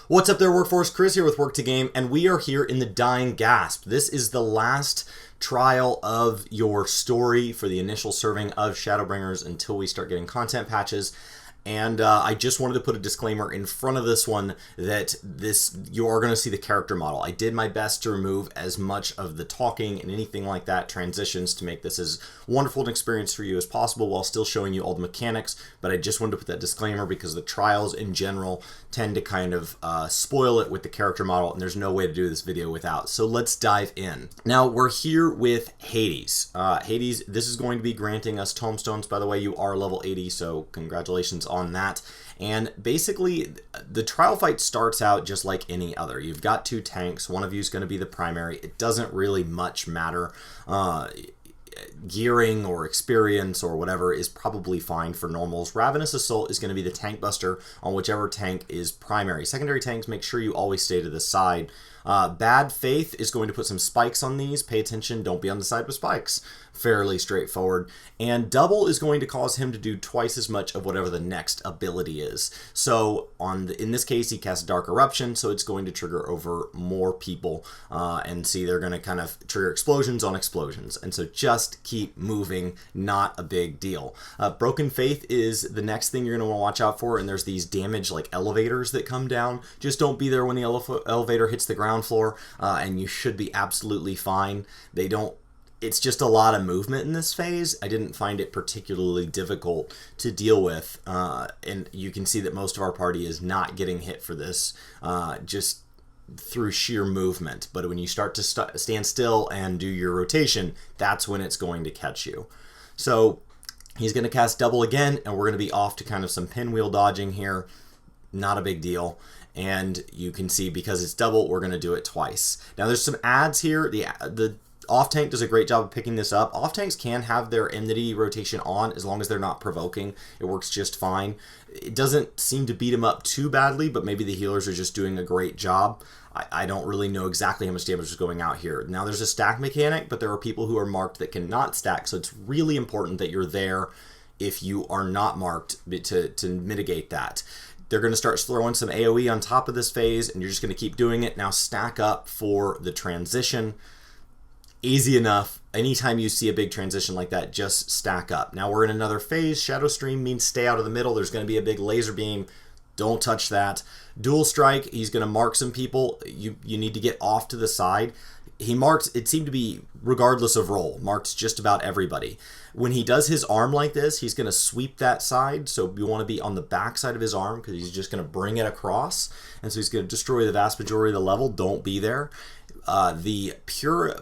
What's up there, Workforce? Chris here with Work to Game, and we are here in the Dying Gasp. This is the last trial of your story for the initial serving of Shadowbringers until we start getting content patches. And I just wanted to put a disclaimer in front of this one that you are going to see the character model. I did my best to remove as much of the talking and anything like that, transitions, to make this as wonderful an experience for you as possible while still showing you all the mechanics. But I just wanted to put that disclaimer because the trials in general tend to kind of spoil it with the character model, and there's no way to do this video without. So let's dive in. Now we're here with Hades. Hades, this is going to be granting us tomestones. By the way, you are level 80, so congratulations on that. And basically the trial fight starts out just like any other. You've got two tanks, one of you is going to be the primary. It doesn't really much matter. Gearing or experience or whatever is probably fine for normals. Ravenous Assault is going to be the tank buster on whichever tank is primary. Secondary tanks, make sure you always stay to the side. Bad Faith is going to put some spikes on these. Pay attention, don't be on the side with spikes. Fairly straightforward. And Double is going to cause him to do twice as much of whatever the next ability is. So in this case, he casts Dark Eruption, so it's going to trigger over more people. And see, they're going to kind of trigger explosions on explosions. And so just keep moving, not a big deal. Broken Faith is the next thing you're going to want to watch out for, and there's these damage like elevators that come down. Just don't be there when the elevator hits the ground floor, and you should be absolutely fine. It's just a lot of movement in this phase. I didn't find it particularly difficult to deal with, and you can see that most of our party is not getting hit for this, just through sheer movement. But when you start to stand still and do your rotation, that's when it's going to catch you. So he's going to cast Double again, and we're going to be off to kind of some pinwheel dodging here. Not a big deal. And you can see because it's double, we're going to do it twice. Now there's some ads here. The off tank does a great job of picking this up. Off tanks can have their enmity rotation on as long as they're not provoking. It works just fine. It doesn't seem to beat them up too badly, but maybe the healers are just doing a great job. I don't really know exactly how much damage is going out here. Now there's a stack mechanic, but there are people who are marked that cannot stack, so it's really important that you're there if you are not marked to mitigate that. They're going to start throwing some AoE on top of this phase, and you're just going to keep doing it. Now stack up for the transition. Easy enough. Anytime you see a big transition like that, just stack up. Now we're in another phase. Shadow Stream means stay out of the middle. There's going to be a big laser beam. Don't touch that. Dual Strike, he's going to mark some people. You need to get off to the side. He marks, it seemed to be regardless of role, marks just about everybody. When he does his arm like this, he's going to sweep that side, so you want to be on the back side of his arm because he's just going to bring it across, and so he's going to destroy the vast majority of the level. Don't be there. The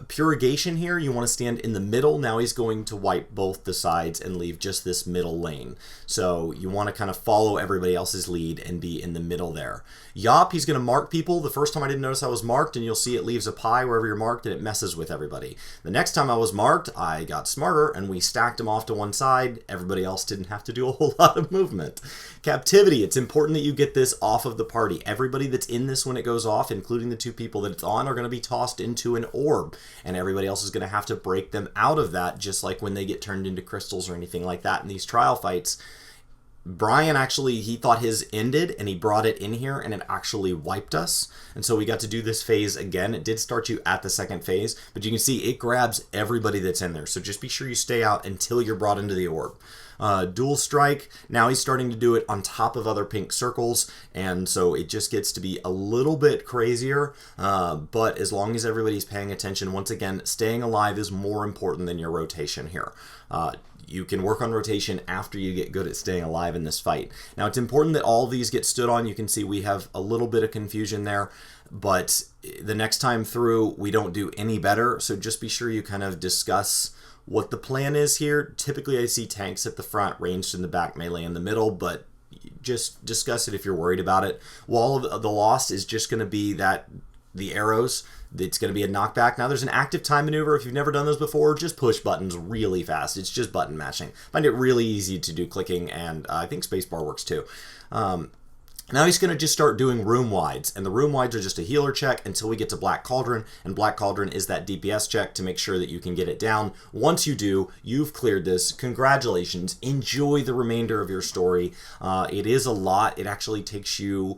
purgation here, you want to stand in the middle. Now he's going to wipe both the sides and leave just this middle lane. So you want to kind of follow everybody else's lead and be in the middle there. Yop, he's going to mark people. The first time I didn't notice I was marked, and you'll see it leaves a pie wherever you're marked, and it messes with everybody. The next time I was marked, I got smarter, and we stacked them off to one side. Everybody else didn't have to do a whole lot of movement. Captivity, it's important that you get this off of the party. Everybody that's in this when it goes off, including the two people that it's on, are going to be tossed into an orb, and everybody else is going to have to break them out of that, just like when they get turned into crystals or anything like that in these trial fights. Bryan actually, he thought his ended, and he brought it in here, and it actually wiped us. And so we got to do this phase again. It did start you at the second phase, but you can see it grabs everybody that's in there. So just be sure you stay out until you're brought into the orb. Dual Strike, now he's starting to do it on top of other pink circles, and so it just gets to be a little bit crazier, but as long as everybody's paying attention, once again, staying alive is more important than your rotation here. You can work on rotation after you get good at staying alive in this fight. Now, it's important that all these get stood on. You can see we have a little bit of confusion there, but the next time through, we don't do any better, so just be sure you kind of discuss what the plan is here. Typically, I see tanks at the front, ranged in the back, melee in the middle, but just discuss it if you're worried about it. Wall of the Lost is just going to be the arrows. It's going to be a knockback. Now, there's an active time maneuver. If you've never done those before, just push buttons really fast. It's just button mashing. Find it really easy to do clicking, and I think spacebar works too. Now he's going to just start doing room wides, and the room wides are just a healer check until we get to Black Cauldron, and Black Cauldron is that DPS check to make sure that you can get it down. Once you do, you've cleared this. Congratulations. Enjoy the remainder of your story. It is a lot. It actually takes you...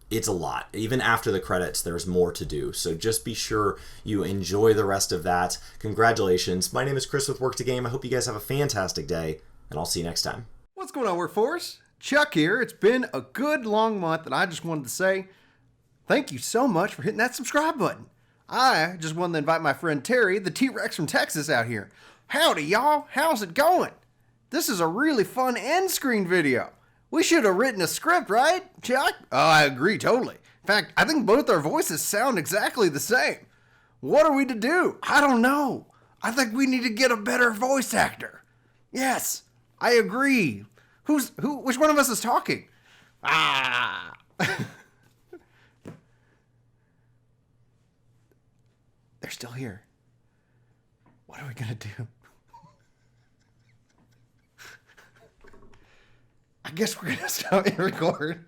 it's a lot. Even after the credits, there's more to do. So just be sure you enjoy the rest of that. Congratulations. My name is Chris with Work2Game. I hope you guys have a fantastic day, and I'll see you next time. What's going on, Workforce? Chuck here. It's been a good long month, and I just wanted to say thank you so much for hitting that subscribe button. I just wanted to invite my friend Terry, the T-Rex from Texas, out here. Howdy, y'all. How's it going? This is a really fun end screen video. We should have written a script, right, Chuck? Oh, I agree totally. In fact, I think both our voices sound exactly the same. What are we to do? I don't know. I think we need to get a better voice actor. Yes, I agree. Which one of us is talking? Ah. They're still here. What are we going to do? I guess we're going to stop and record.